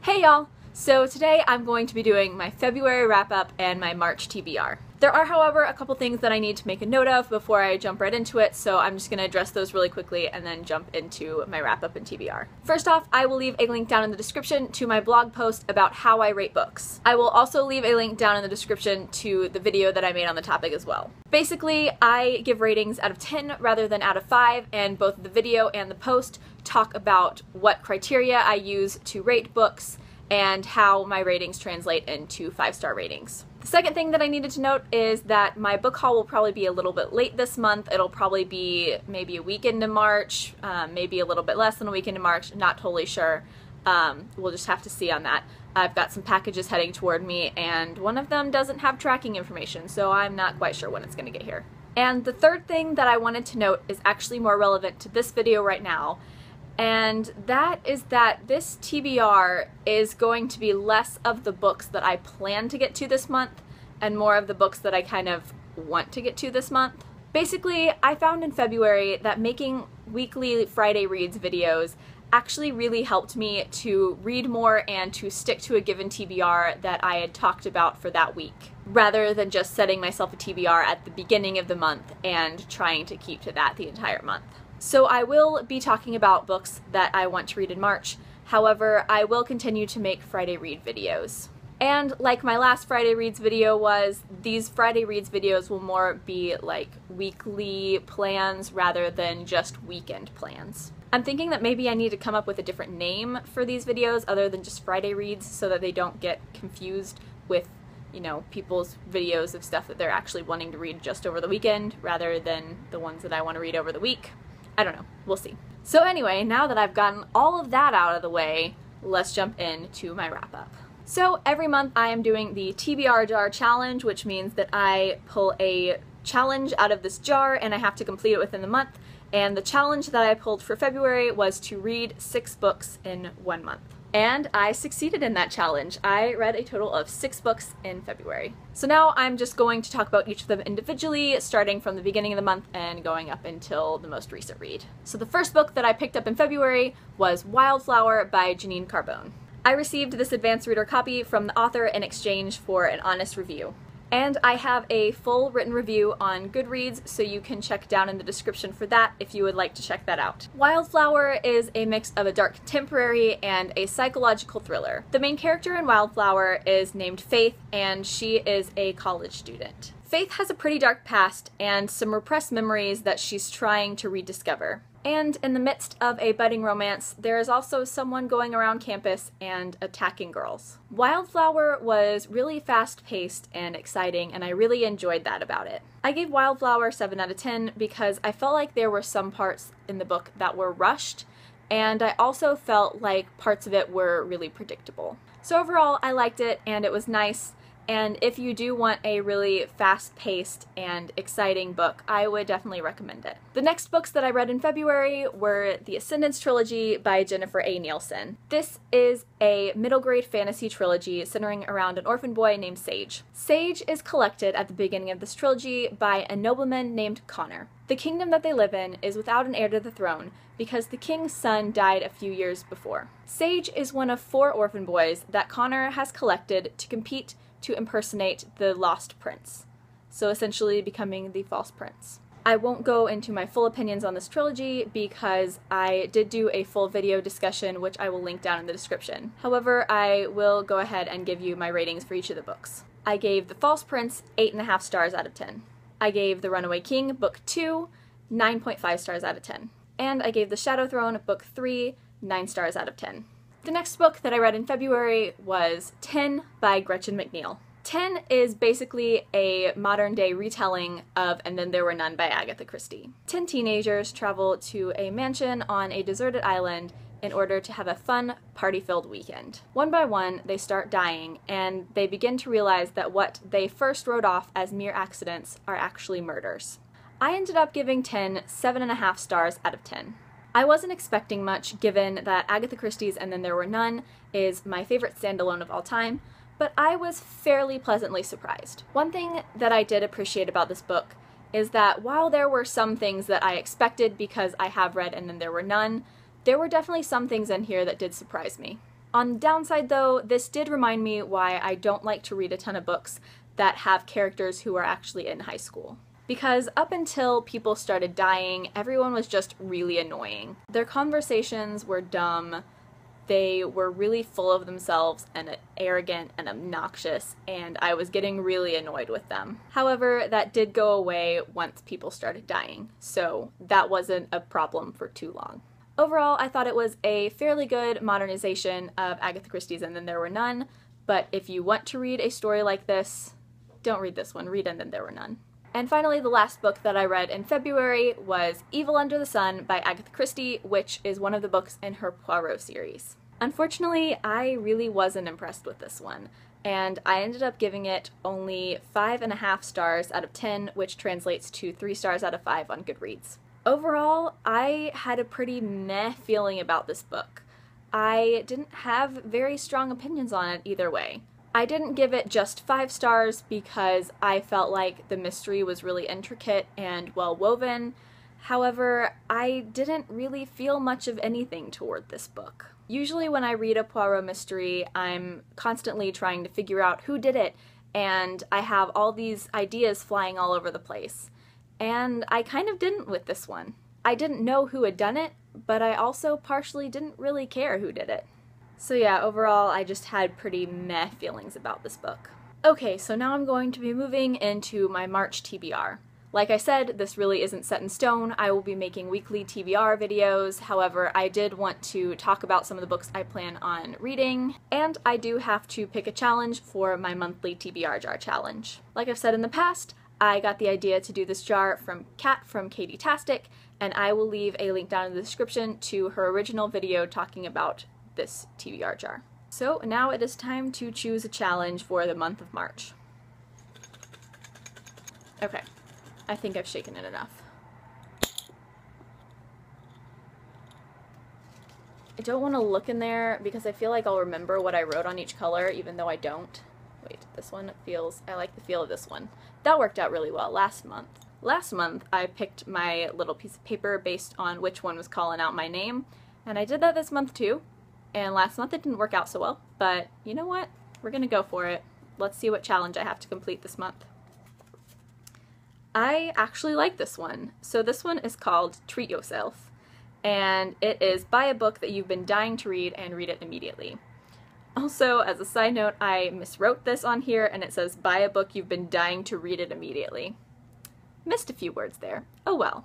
Hey y'all! So today I'm going to be doing my February wrap-up and my March TBR. There are, however, a couple things that I need to make a note of before I jump right into it, so I'm just going to address those really quickly and then jump into my wrap-up and TBR. First off, I will leave a link down in the description to my blog post about how I rate books. I will also leave a link down in the description to the video that I made on the topic as well. Basically, I give ratings out of 10 rather than out of 5, and both the video and the post talk about what criteria I use to rate books and how my ratings translate into 5-star ratings. The second thing that I needed to note is that my book haul will probably be a little bit late this month. It'll probably be maybe a week into March, maybe a little bit less than a week into March, not totally sure. We'll just have to see on that. I've got some packages heading toward me, and one of them doesn't have tracking information, so I'm not quite sure when it's going to get here. And the third thing that I wanted to note is actually more relevant to this video right now, and that is that this TBR is going to be less of the books that I plan to get to this month and more of the books that I kind of want to get to this month. Basically, I found in February that making weekly Friday Reads videos actually really helped me to read more and to stick to a given TBR that I had talked about for that week, rather than just setting myself a TBR at the beginning of the month and trying to keep to that the entire month. So I will be talking about books that I want to read in March. However, I will continue to make Friday Read videos. And like my last Friday Reads video was, these Friday Reads videos will more be like weekly plans rather than just weekend plans. I'm thinking that maybe I need to come up with a different name for these videos other than just Friday Reads so that they don't get confused with, you know, people's videos of stuff that they're actually wanting to read just over the weekend rather than the ones that I want to read over the week. I don't know. We'll see. So anyway, now that I've gotten all of that out of the way, let's jump into my wrap-up. So every month I am doing the TBR Jar challenge, which means that I pull a challenge out of this jar and I have to complete it within the month. And the challenge that I pulled for February was to read 6 books in 1 month. And I succeeded in that challenge. I read a total of 6 books in February. So now I'm just going to talk about each of them individually, starting from the beginning of the month and going up until the most recent read. So the first book that I picked up in February was Wildflower by Janine Carbone. I received this advanced reader copy from the author in exchange for an honest review. And I have a full written review on Goodreads, so you can check down in the description for that if you would like to check that out. Wildflower is a mix of a dark contemporary and a psychological thriller. The main character in Wildflower is named Faith, and she is a college student. Faith has a pretty dark past and some repressed memories that she's trying to rediscover. And in the midst of a budding romance, there is also someone going around campus and attacking girls. Wildflower was really fast-paced and exciting, and I really enjoyed that about it. I gave Wildflower 7 out of 10 because I felt like there were some parts in the book that were rushed, and I also felt like parts of it were really predictable. So overall, I liked it, and it was nice. And if you do want a really fast-paced and exciting book, I would definitely recommend it. The next books that I read in February were the Ascendance Trilogy by Jennifer A. Nielsen. This is a middle-grade fantasy trilogy centering around an orphan boy named Sage. Sage is collected at the beginning of this trilogy by a nobleman named Connor. The kingdom that they live in is without an heir to the throne because the king's son died a few years before. Sage is one of 4 orphan boys that Connor has collected to compete to impersonate the lost prince, so essentially becoming the false prince. I won't go into my full opinions on this trilogy because I did do a full video discussion which I will link down in the description. However, I will go ahead and give you my ratings for each of the books. I gave The False Prince 8.5 stars out of 10. I gave The Runaway King, Book 2, 9.5 stars out of 10. And I gave The Shadow Throne, Book 3, 9 stars out of 10. The next book that I read in February was 10 by Gretchen McNeil. 10 is basically a modern-day retelling of And Then There Were None by Agatha Christie. 10 teenagers travel to a mansion on a deserted island in order to have a fun, party-filled weekend. One by one, they start dying, and they begin to realize that what they first wrote off as mere accidents are actually murders. I ended up giving 10 7.5 stars out of 10. I wasn't expecting much, given that Agatha Christie's And Then There Were None is my favorite standalone of all time, but I was fairly pleasantly surprised. One thing that I did appreciate about this book is that while there were some things that I expected because I have read And Then There Were None, there were definitely some things in here that did surprise me. On the downside though, this did remind me why I don't like to read a ton of books that have characters who are actually in high school. Because up until people started dying, everyone was just really annoying. Their conversations were dumb, they were really full of themselves and arrogant and obnoxious, and I was getting really annoyed with them. However, that did go away once people started dying, so that wasn't a problem for too long. Overall, I thought it was a fairly good modernization of Agatha Christie's And Then There Were None, but if you want to read a story like this, don't read this one, read And Then There Were None. And finally, the last book that I read in February was Evil Under the Sun by Agatha Christie, which is one of the books in her Poirot series. Unfortunately, I really wasn't impressed with this one, and I ended up giving it only 5.5 stars out of 10, which translates to 3 stars out of 5 on Goodreads. Overall, I had a pretty meh feeling about this book. I didn't have very strong opinions on it either way. I didn't give it just 5 stars because I felt like the mystery was really intricate and well woven. However, I didn't really feel much of anything toward this book. Usually when I read a Poirot mystery, I'm constantly trying to figure out who did it, and I have all these ideas flying all over the place. And I kind of didn't with this one. I didn't know who had done it, but I also partially didn't really care who did it. So yeah, overall I just had pretty meh feelings about this book. Okay, so now I'm going to be moving into my March TBR. Like I said, this really isn't set in stone. I will be making weekly TBR videos. However, I did want to talk about some of the books I plan on reading, and I do have to pick a challenge for my monthly TBR Jar challenge. Like I've said in the past, I got the idea to do this jar from Kat from Katie-tastic, and I will leave a link down in the description to her original video talking about this TBR jar. So now it is time to choose a challenge for the month of March. Okay, I think I've shaken it enough. I don't want to look in there because I feel like I'll remember what I wrote on each color even though I don't. Wait, this one feels, I like the feel of this one. That worked out really well last month. Last month I picked my little piece of paper based on which one was calling out my name, and I did that this month too. And last month it didn't work out so well, but you know what? We're gonna go for it. Let's see what challenge I have to complete this month. I actually like this one. So this one is called Treat Yourself, and it is buy a book that you've been dying to read and read it immediately. Also, as a side note, I miswrote this on here and it says buy a book you've been dying to read it immediately. Missed a few words there. Oh well.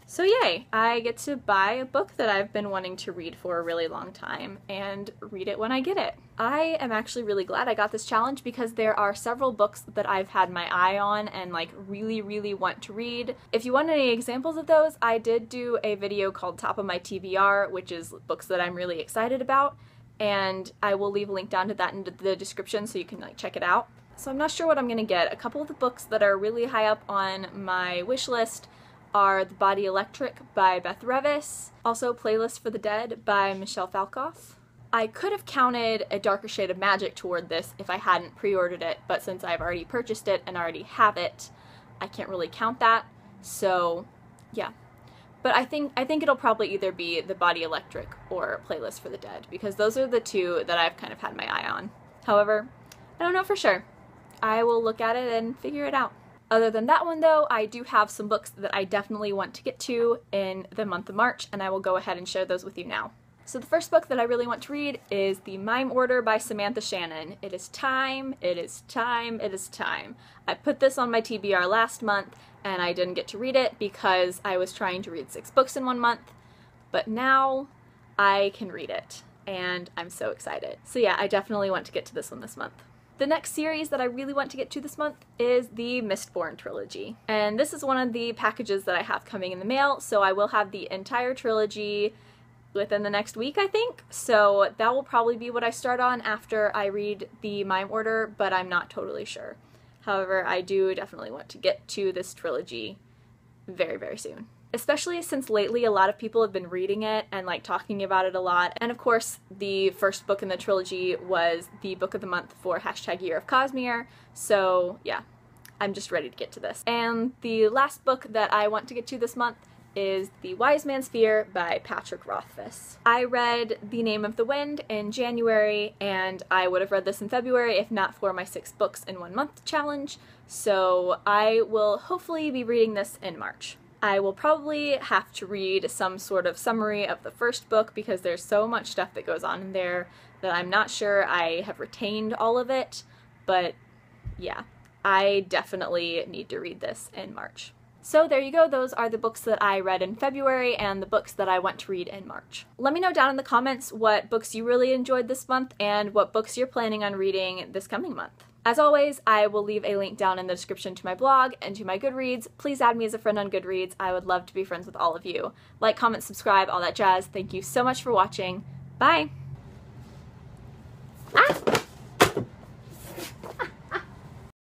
So yay, I get to buy a book that I've been wanting to read for a really long time and read it when I get it. I am actually really glad I got this challenge because there are several books that I've had my eye on and like really want to read. If you want any examples of those, I did do a video called Top of My TBR, which is books that I'm really excited about, and I will leave a link down to that in the description so you can like check it out. So I'm not sure what I'm gonna get. A couple of the books that are really high up on my wish list are The Body Electric by Beth Revis, also Playlist for the Dead by Michelle Falkoff. I could have counted A Darker Shade of Magic toward this if I hadn't pre-ordered it, but since I've already purchased it and already have it, I can't really count that, so yeah. But I think it'll probably either be The Body Electric or Playlist for the Dead, because those are the two that I've kind of had my eye on. However, I don't know for sure. I will look at it and figure it out. Other than that one though, I do have some books that I definitely want to get to in the month of March, and I will go ahead and share those with you now. So the first book that I really want to read is The Mime Order by Samantha Shannon. It is time, it is time, it is time. I put this on my TBR last month and I didn't get to read it because I was trying to read 6 books in 1 month, but now I can read it and I'm so excited. So yeah, I definitely want to get to this one this month. The next series that I really want to get to this month is the Mistborn Trilogy. And this is one of the packages that I have coming in the mail, so I will have the entire trilogy within the next week, I think. So that will probably be what I start on after I read the Mime Order, but I'm not totally sure. However, I do definitely want to get to this trilogy very soon. Especially since lately a lot of people have been reading it and like talking about it a lot. And of course, the first book in the trilogy was the book of the month for #Year of Cosmere. So yeah, I'm just ready to get to this. And the last book that I want to get to this month is The Wise Man's Fear by Patrick Rothfuss. I read The Name of the Wind in January, and I would have read this in February if not for my 6 books in 1 month challenge, so I will hopefully be reading this in March. I will probably have to read some sort of summary of the first book because there's so much stuff that goes on in there that I'm not sure I have retained all of it, but yeah, I definitely need to read this in March. So there you go, those are the books that I read in February and the books that I want to read in March. Let me know down in the comments what books you really enjoyed this month and what books you're planning on reading this coming month. As always, I will leave a link down in the description to my blog and to my Goodreads. Please add me as a friend on Goodreads. I would love to be friends with all of you. Like, comment, subscribe, all that jazz. Thank you so much for watching. Bye! Ah!